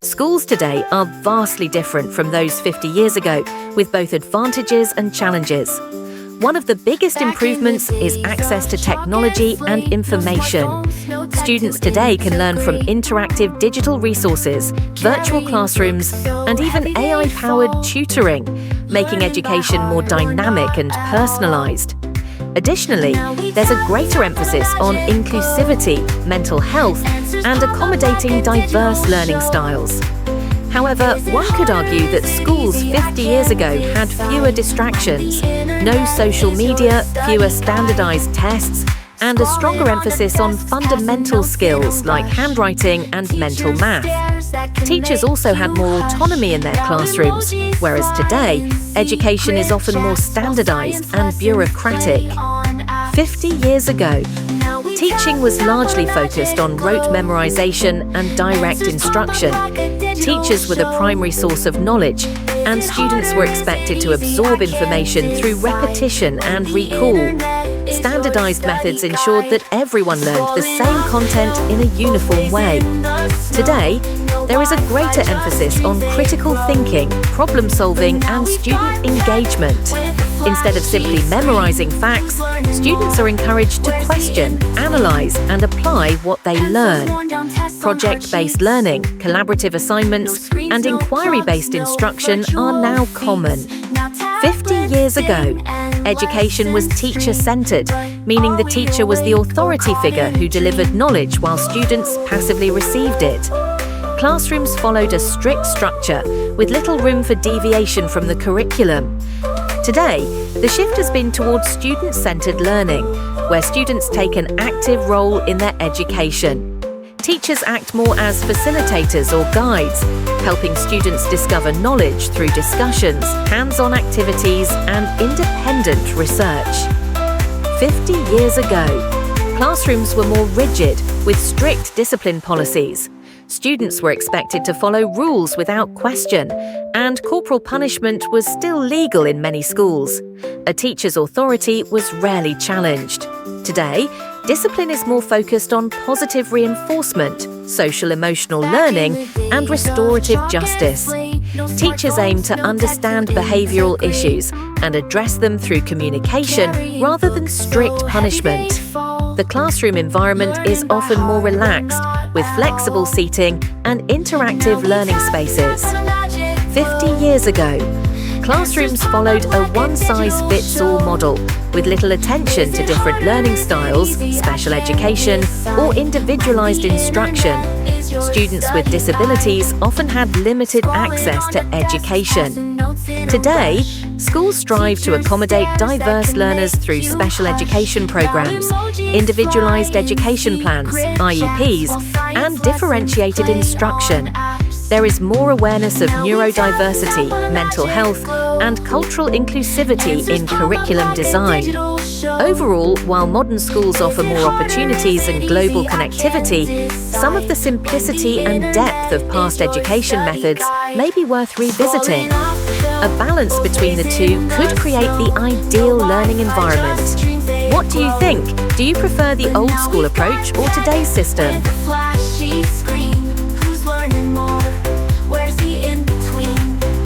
Schools today are vastly different from those 50 years ago, with both advantages and challenges. One of the biggest improvements is access to technology and information. Students today can learn from interactive digital resources, virtual classrooms, and even AI-powered tutoring, making education more dynamic and personalised. Additionally, there's a greater emphasis on inclusivity, mental health, and accommodating diverse learning styles. However, one could argue that schools 50 years ago had fewer distractions, no social media, fewer standardized tests, and a stronger emphasis on fundamental skills like handwriting and mental math. Teachers also had more autonomy in their classrooms, whereas today, education is often more standardized and bureaucratic. 50 years ago, teaching was largely focused on rote memorization and direct instruction. Teachers were the primary source of knowledge, and students were expected to absorb information through repetition and recall. Standardized methods ensured that everyone learned the same content in a uniform way. Today, there is a greater emphasis on critical thinking, problem solving, and student engagement. Instead of simply memorizing facts, students are encouraged to question, analyze, and apply what they learn. Project-based learning, collaborative assignments, and inquiry-based instruction are now common. 50 years ago, education was teacher-centered, meaning the teacher was the authority figure who delivered knowledge while students passively received it. Classrooms followed a strict structure, with little room for deviation from the curriculum. Today, the shift has been towards student-centered learning, where students take an active role in their education. Teachers act more as facilitators or guides, helping students discover knowledge through discussions, hands-on activities, and independent research. 50 years ago, classrooms were more rigid, with strict discipline policies. Students were expected to follow rules without question, and corporal punishment was still legal in many schools. A teacher's authority was rarely challenged. Today, discipline is more focused on positive reinforcement, social-emotional learning, and restorative justice. Teachers aim to understand behavioral issues and address them through communication rather than strict punishment. The classroom environment is often more relaxed, with flexible seating and interactive learning spaces. 50 years ago, classrooms followed a one-size-fits-all model, with little attention to different learning styles, special education, or individualized instruction. Students with disabilities often had limited access to education. Today, schools strive to accommodate diverse learners through special education programs, individualized education plans, IEPs, and differentiated instruction. There is more awareness of neurodiversity, mental health, and cultural inclusivity in curriculum design. Overall, while modern schools offer more opportunities and global connectivity, some of the simplicity and depth of past education methods may be worth revisiting. A balance between the two could create the ideal learning environment. What do you think? Do you prefer the old school approach or today's system?